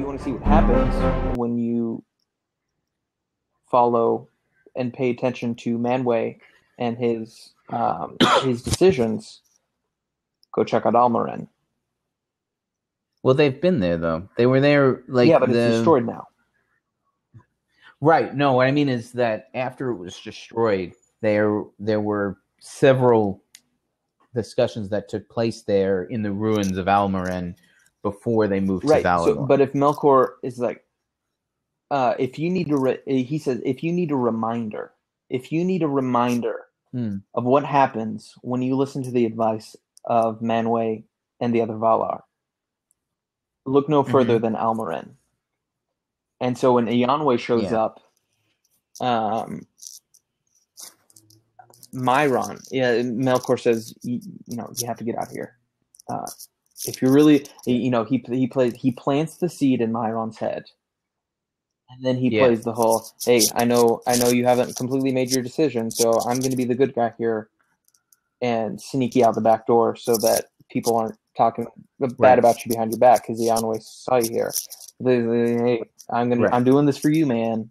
want to see what happens when you follow and pay attention to Manwë and his decisions, go check out Almarin. Well, they've been there though. They were there like but it's destroyed now. Right. No, what I mean is that after it was destroyed, there were several discussions that took place there in the ruins of Almarin before they moved to Valinor. So, but if Melkor is like, if you need to, he says, if you need a reminder of what happens when you listen to the advice of Manwë and the other Valar, look no further than Almarin. And so when Eonwë shows up, Myron, Melkor says, you have to get out of here. If you're really, he plants the seed in Myron's head, and then he plays the whole, hey, I know you haven't completely made your decision, so I'm going to be the good guy here and sneak you out the back door so that people aren't talking bad about you behind your back because Eonwë saw you here. Hey, I'm doing this for you, man.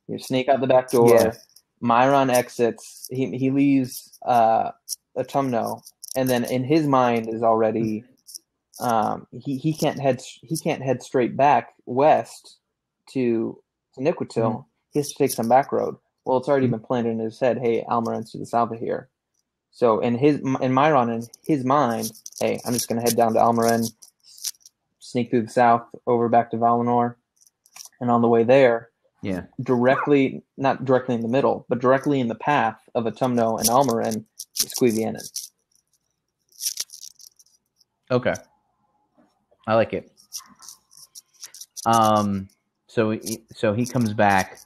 You sneak out the back door. Yeah. Myron exits. He leaves Autumno, and then in his mind is already he can't head straight back west to Niquetil. He has to take some back road. Well, it's already been planted in his head. Hey, Almarin's to the south of here. So in Myron in his mind, hey, I'm just gonna head down to Almarin, sneak through the south, over back to Valinor, and on the way there, not directly in the middle, but directly in the path of Autumno and Almarin is Cuiviénen. Okay, I like it. So he comes back.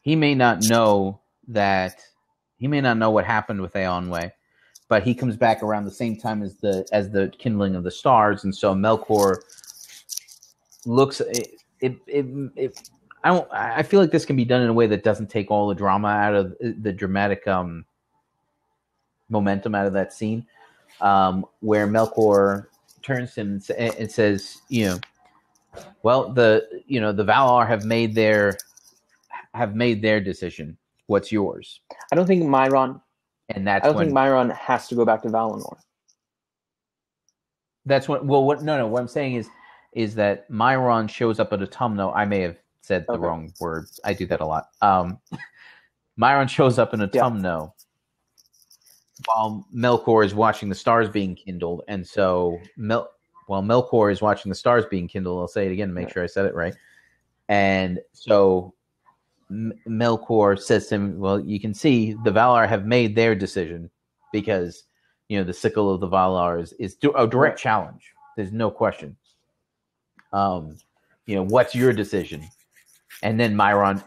He may not know what happened with Eonwë, but he comes back around the same time as the kindling of the stars, and so Melkor looks. I feel like this can be done in a way that doesn't take all the drama out of the dramatic momentum out of that scene, where Melkor turns to him and says, well, the Valar have made their decision. What's yours? I don't think Myron. And that's think Myron has to go back to Valinor. That's what. Well, what? No. What I'm saying is that Myron shows up at Autumno. I may have said the wrong words. I do that a lot. Myron shows up in Autumno while Melkor is watching the stars being kindled, and so while Melkor is watching the stars being kindled, I'll say it again to make sure I said it right. And so Melkor says to him, well, you can see the Valar have made their decision because, the sickle of the Valar is a direct challenge. There's no question. What's your decision? And then Myron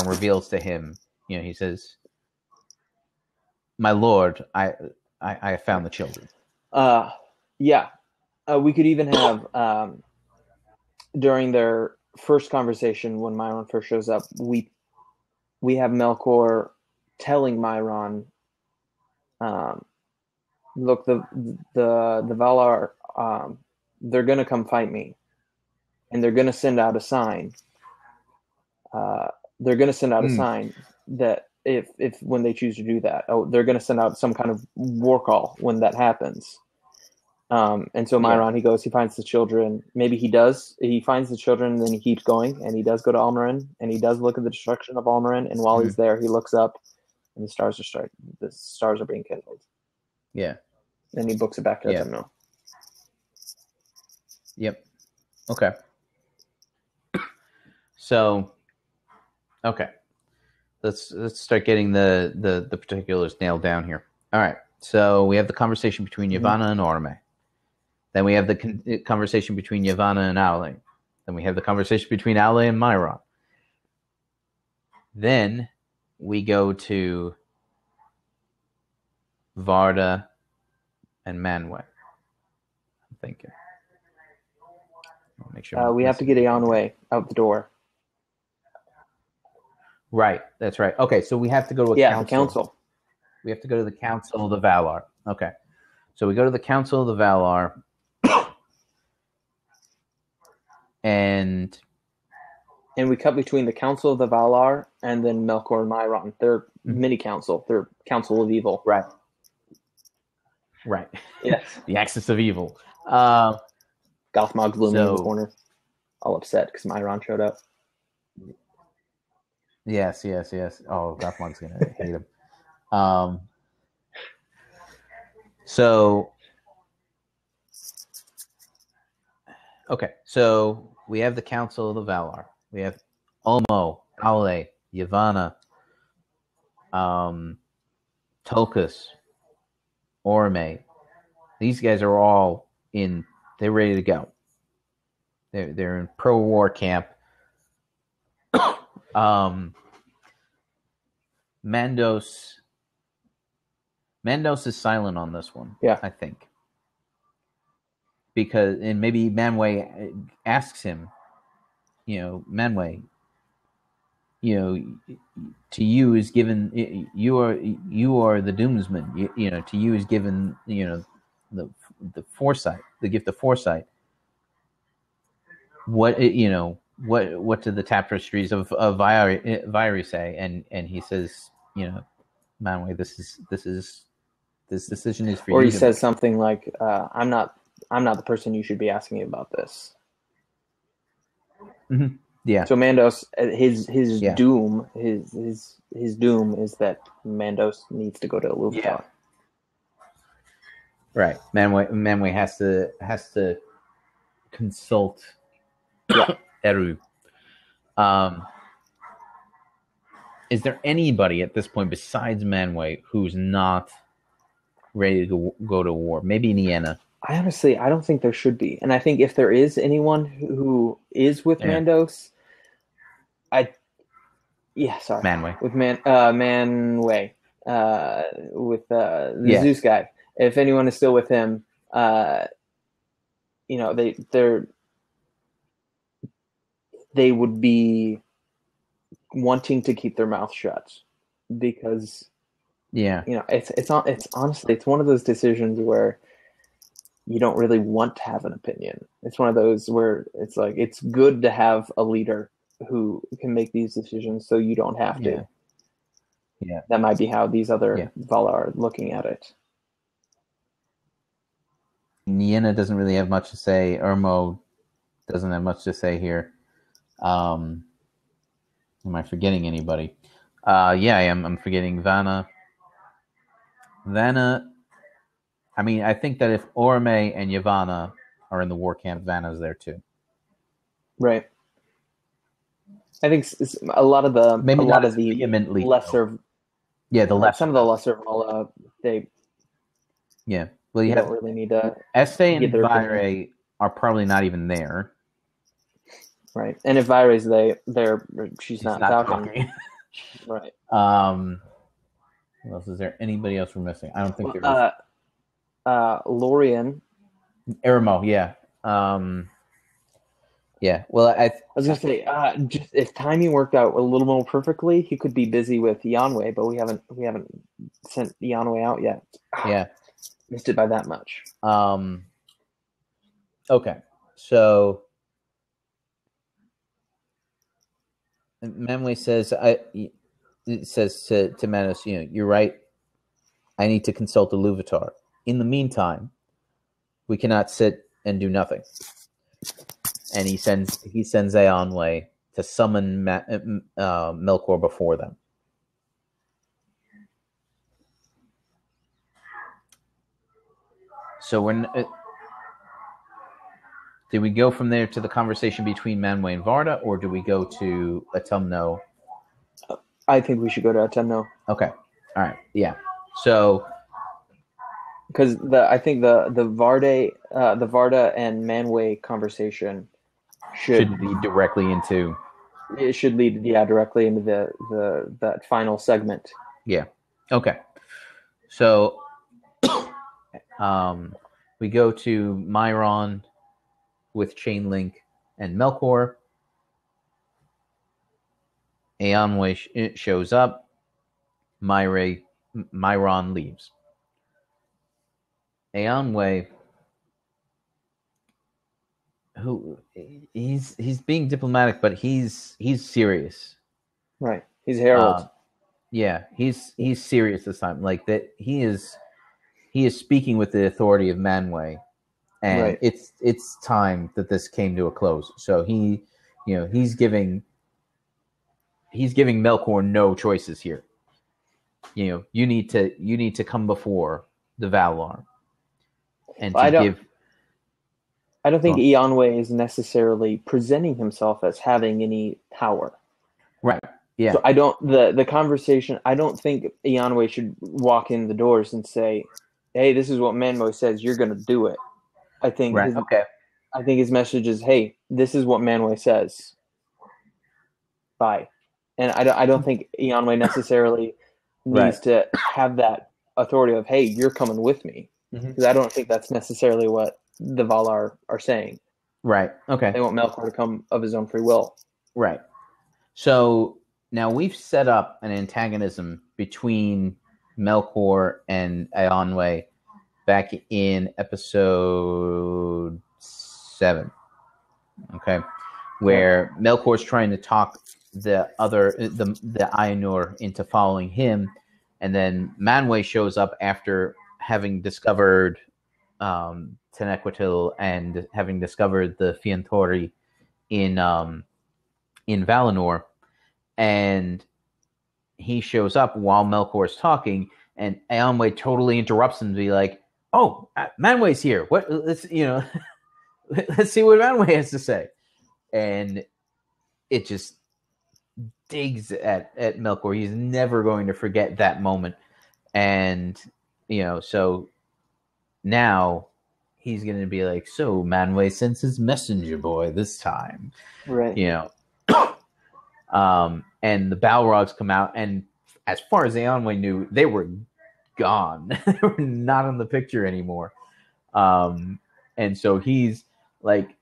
reveals to him, he says, my lord, I found the children. We could even have, during their first conversation when Myron first shows up, we have Melkor telling Myron, look, the Valar, they're going to come fight me, and they're going to send out a sign. They're going to send out a sign that if when they choose to do that, they're going to send out some kind of war call when that happens. And so Myron, he finds the children. Maybe he finds the children, and then he keeps going, and he does go to Almarin, and he does look at the destruction of Almarin. And while he's there, he looks up, and the stars are being kindled. Yeah. And he books it back to Autumno. Yep. Okay. So, okay. Let's start getting the particulars nailed down here. All right. So we have the conversation between Yavanna and Orome. Then we have the conversation between Yavanna and Aule. Then we have the conversation between Aule and Myron. Then we go to Varda and Manwë. I'm thinking. I'll make sure we have to get Eonwë out the door. Right. That's right. Okay. So we have to go to the council. We have to go to the Council of the Valar. Okay. So we go to the Council of the Valar. And we cut between the Council of the Valar and then Melkor and Myron. They're mini council. They're Council of Evil. Right. Yes. The Axis of Evil. Gothmog's looming in the corner, all upset because Myron showed up. Yes. Oh, Gothmog's going to hate him. So, okay. So, we have the Council of the Valar. We have Olmo, Aule, Yavanna, Tulkas, Orme. These guys are all in. They're ready to go. They're in pro-war camp. Mandos is silent on this one. Yeah, I think, because and maybe Manwë asks him, Manwë, to you is given. You are the doomsman. To you is given. The foresight, the gift of foresight. What What do the tapestries of Vairi say? And he says, Manwë, this decision is for you. Or he says something like, I'm not the person you should be asking about this. Mm-hmm. Yeah. So Mandos, his doom, his doom is that Mandos needs to go to Iluvatar. Yeah. Right. Manwë has to consult Eru. Is there anybody at this point besides Manwë who's not ready to go to war? Maybe Nienna. I don't think there should be. And I think if there is anyone who is with Mandos, Manwë. With Manwë. With the Zeus guy. If anyone is still with him, they would be wanting to keep their mouth shut because it's honestly, it's one of those decisions where you don't really want to have an opinion. It's one of those where it's like, it's good to have a leader who can make these decisions so you don't have to. Yeah. That might be how these other Valar are looking at it. Nienna doesn't really have much to say. Urmo doesn't have much to say here. Am I forgetting anybody? I am. I'm forgetting Vanna. I mean, I think that if Orme and Yavanna are in the war camp, Vanna's there too. Right. I think a lot of the lesser, some of the lesser Vala, they. Yeah. Well, you don't really need to. Este and Vaire are probably not even there. Right. And if Vaire's there, she's not talking. Right. What else is there? Anybody else we're missing? I don't think there is. Lorien. Eremo, yeah. Well, I was gonna say, just if timing worked out a little more perfectly, he could be busy with Yanwe, but we haven't sent Yanwe out yet. Yeah. Missed it by that much. Okay. So Manwë says to Manus, you're right. I need to consult the Iluvatar. In the meantime, we cannot sit and do nothing. And he sends Eonwë to summon Melkor before them. So do we go from there to the conversation between Manwë and Varda, or do we go to Autumno? I think we should go to Autumno. Okay. All right. Yeah. So, because I think the Varda and Manwë conversation should lead directly into. It should lead directly into that final segment. Yeah. Okay. So, we go to Myron with Chainlink and Melkor. Eonwë shows up. Myron leaves. Eonwë, who he's being diplomatic, but he's serious. Right. He's Harold. Yeah, he's serious this time. Like that, he is speaking with the authority of Manwë, and Right. it's time that this came to a close. So he's giving Melkor no choices here. You need to come before the Valar, and I don't think Eonwë is necessarily presenting himself as having any power. Right. Yeah. So I don't the conversation. I don't think Eonwë should walk in the doors and say, "Hey, this is what Manwë says. You're going to do it." I think. Right. I think his message is, "Hey, this is what Manwë says. Bye." And I don't think Eonwë necessarily needs to have that authority of, "Hey, you're coming with me," because I don't think that's necessarily what the Valar are saying. Right. Okay. They want Melkor to come of his own free will. Right. So now we've set up an antagonism between Melkor and Eonwë back in episode 7. Okay, where Melkor's trying to talk the Ainur into following him, and then Manwë shows up after having discovered Tenequatil and having discovered the Fiantori in Valinor, and he shows up while Melkor's talking, and Eonwë totally interrupts him to be like, "Oh, Manwë's here. What? Let's let's see what Manwë has to say." And it just digs at Melkor. He's never going to forget that moment, and so now he's going to be like, "So Manwë sends his messenger boy this time," right? And the Balrogs come out, and as far as Eonwë knew, they were gone. They were not in the picture anymore. And so he's like,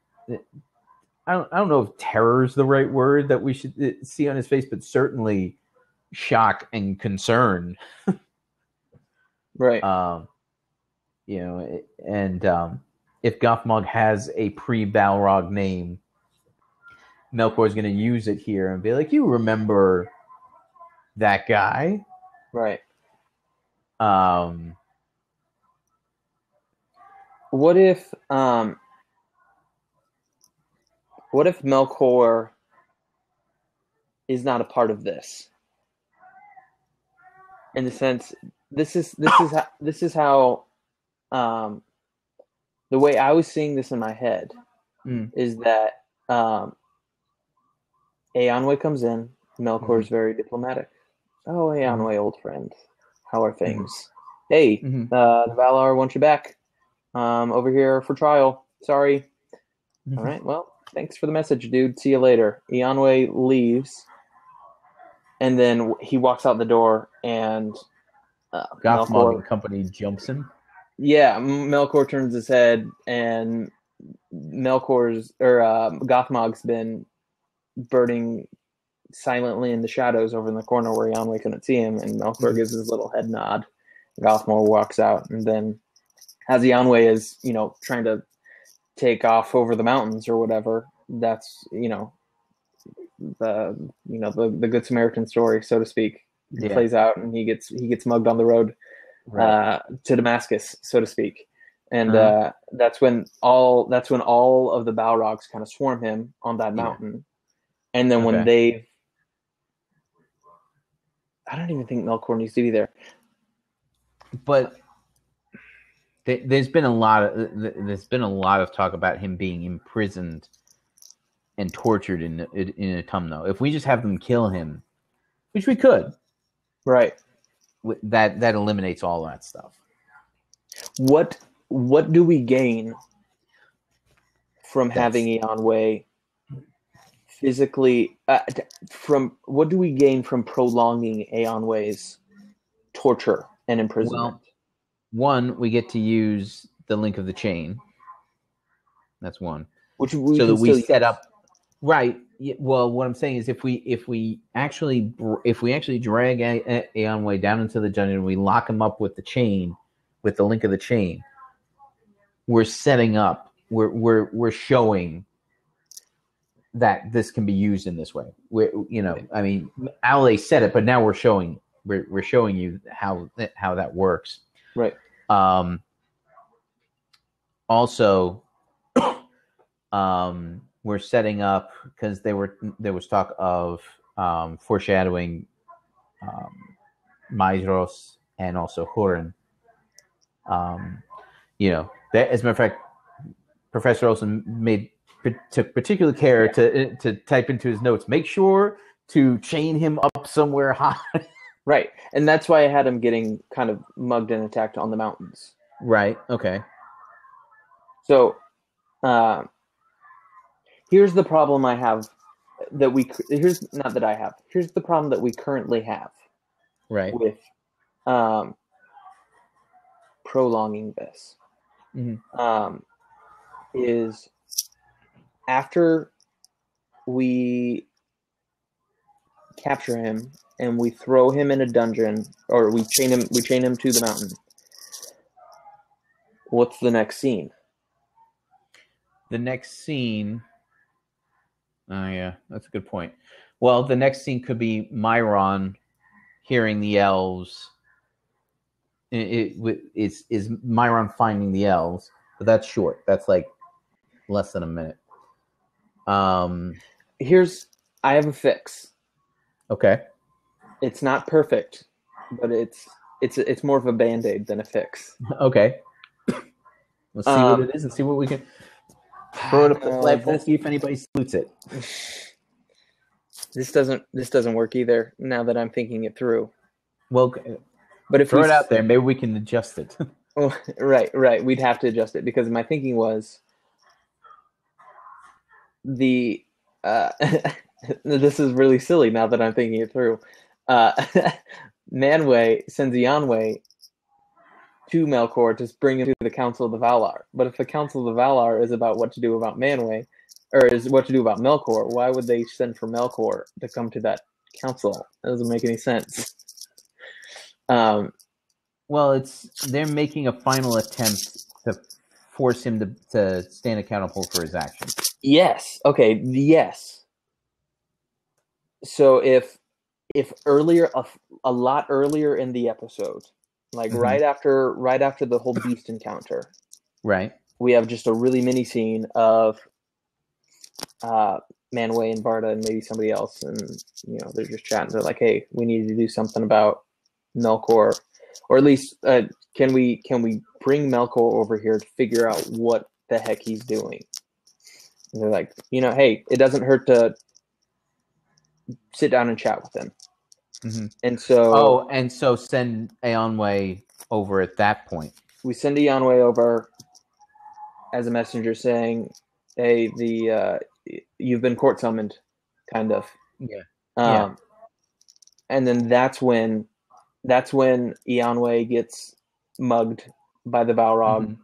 I don't know if terror is the right word that we should see on his face, but certainly shock and concern. Right. If Gothmog has a pre-Balrog name, Melkor is going to use it here and be like, "You remember that guy?" Right. What if Melkor is not a part of this? In the sense, this is how the way I was seeing this in my head is that Eonwë comes in. Melkor is very diplomatic. "Oh, Eonwë, old friend, how are things? Hey, the Valar want you back. Over here for trial. Sorry." All right, well, thanks for the message, dude. See you later. Eonwë leaves, and then he walks out the door, and Gothmog and company jumps him. Yeah, Melkor turns his head, and Gothmog's been burning silently in the shadows over in the corner where Eonwë couldn't see him, and Melkor gives his little head nod. Gothmog walks out, and then as Eonwë is, trying to take off over the mountains or whatever, that's the Good Samaritan story, so to speak. It plays out, and he gets mugged on the road to Damascus, so to speak. And that's when all of the Balrogs kind of swarm him on that mountain. And then when I don't even think Melkor needs to be there. But there's been a lot of talk about him being imprisoned and tortured in Autumno. If we just have them kill him, which we could, right? That eliminates all that stuff. What do we gain from having Eonwë physically? What do we gain from prolonging Eonwë's torture and imprisonment? Well, one, we get to use the link of the chain. That's one. Which we set up. Right. Well, what I'm saying is, if we actually drag Eonwë down into the dungeon, and we lock him up with the chain, with the link of the chain, we're setting up. We're showing that this can be used in this way. I mean, Ale said it, but now we're showing you how that works. Right. Also, we're setting up, because there was talk of foreshadowing Maedhros and also Hurin. That, as a matter of fact, Professor Olsen took particular care to type into his notes, make sure to chain him up somewhere high. Right. And that's why I had him getting kind of mugged and attacked on the mountains. Right. Okay. So here's the problem I have here's the problem that we currently have. Right. With prolonging this. Mm-hmm. Is after we capture him and we throw him in a dungeon, or we chain him to the mountain, what's the next scene? The next scene, oh yeah, that's a good point. Well, the next scene could be Myron hearing the elves. Is Myron finding the elves, but that's short. That's like less than a minute. I have a fix. Okay. It's not perfect, but it's more of a Band-Aid than a fix. Okay. Let's see what it is and see what we can throw it up the flagpole, see if anybody salutes it. This doesn't work either, now that I'm thinking it through. Well, but if throw it out there, maybe we can adjust it. Oh, right. We'd have to adjust it, because my thinking was this is really silly now that I'm thinking it through. Manwë sends Eonwë to Melkor to bring him to the Council of the Valar. But if the Council of the Valar is about what to do about Manwë, or is what to do about Melkor, why would they send for Melkor to come to that council? That doesn't make any sense. Well, they're making a final attempt to force him to stand accountable for his actions. Yes. Okay. Yes. So if earlier, a lot earlier in the episode, like right after the whole beast encounter, right, we have just a really mini scene of Manwë and Barda and maybe somebody else, and they're just chatting. They're like, "Hey, we need to do something about Melkor, or at least can we bring Melkor over here to figure out what the heck he's doing?" And they're like, "Hey, it doesn't hurt to sit down and chat with him." Mm-hmm. And so, send Eonwë over at that point. We send Eonwë over as a messenger, saying, "Hey, you've been court summoned," kind of. Yeah. And then that's when Eonwë gets mugged by the Balrog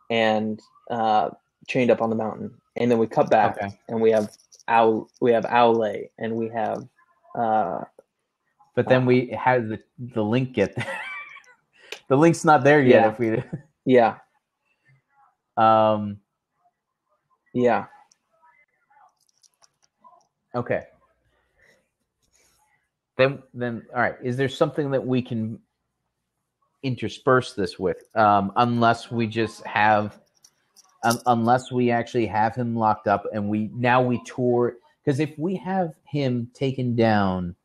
and chained up on the mountain. And then we cut back, and we have Aule, and we have. But then we had the link get there. The link's not there yet. Yeah. If we. Yeah. Yeah. Okay. Then all right. Is there something that we can intersperse this with? Unless we actually have him locked up, and we tour. Because if we have him taken down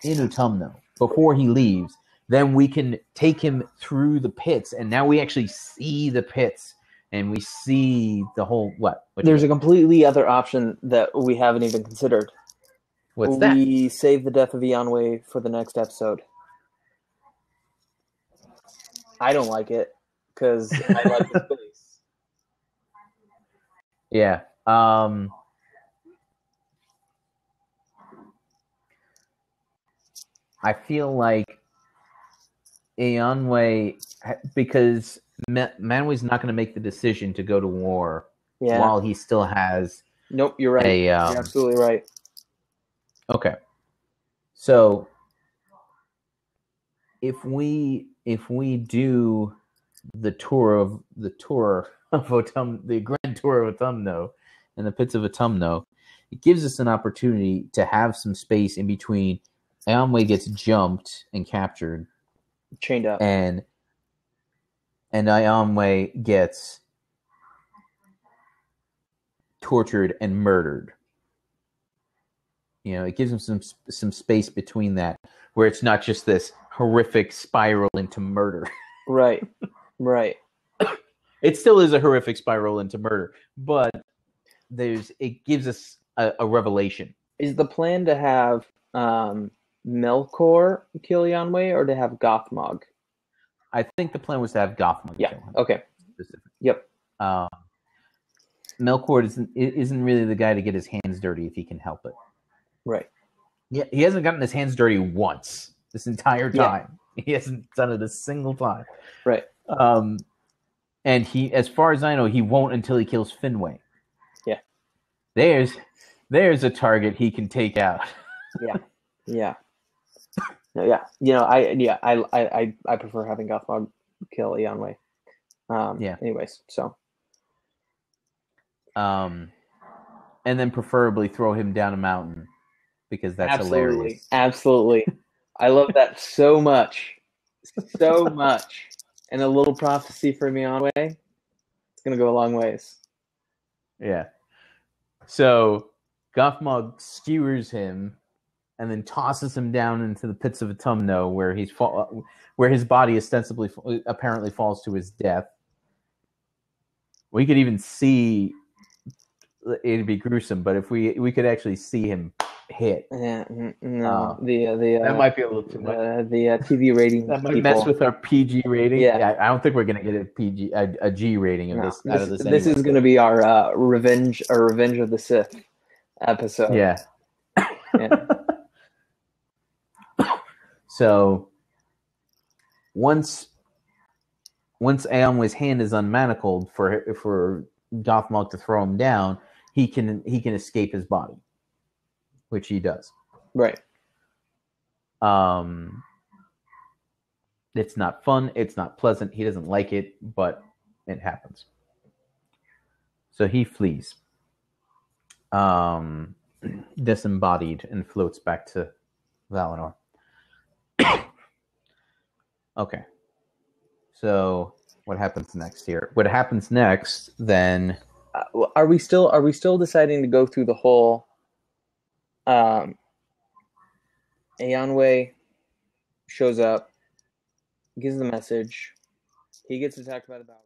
in Utumno before he leaves, then we can take him through the pits, and now we actually see the pits, and we see the whole what? There's a completely other option that we haven't even considered. What's that? We save the death of Eonwë for the next episode. I don't like it, because I like the face. Yeah. I feel like Eonwë, because Manwë's not going to make the decision to go to war while he still has. Nope, you're right. You're absolutely right. Okay, so if we do the tour of Utumno, the Grand Tour of Utumno, and the Pits of Utumno, it gives us an opportunity to have some space in between. Aonwë gets jumped and captured, chained up, and Aonwë gets tortured and murdered. It gives him some space between that, where it's not just this horrific spiral into murder. Right. It still is a horrific spiral into murder, but it gives us a revelation. Is the plan to have Melkor kill Aonwë, or to have Gothmog? I think the plan was to have Gothmog kill him. Okay. Yep. Melkor isn't really the guy to get his hands dirty if he can help it. Right. Yeah, he hasn't gotten his hands dirty once this entire time. Yeah. He hasn't done it a single time. Right. And he, as far as I know, he won't until he kills Finwë. Yeah. There's a target he can take out. Yeah. I prefer having Gothmog kill Aonwë. Anyways, so. And then preferably throw him down a mountain, because that's hilarious. Absolutely. I love that so much. So much. And a little prophecy for Aonwë. It's going to go a long ways. Yeah. So Gothmog skewers him and then tosses him down into the pits of Autumno, where his body apparently falls to his death. We could even see, it'd be gruesome, but if we could actually see him hit. Yeah, no, that might be a little too much. The TV rating that might mess with our PG rating. Yeah, I don't think we're gonna get a G rating of this. Out of this anyway. This is gonna be our Revenge of the Sith episode. Yeah. So once Aonwë's hand is unmanacled for Gothmog to throw him down, he can escape his body, which he does. Right. It's not fun. It's not pleasant. He doesn't like it, but it happens. So he flees, disembodied, and floats back to Valinor. Okay. So what happens next here? What happens next then? Are we still deciding to go through the whole Aonwë shows up, gives the message, he gets attacked by the Balrog.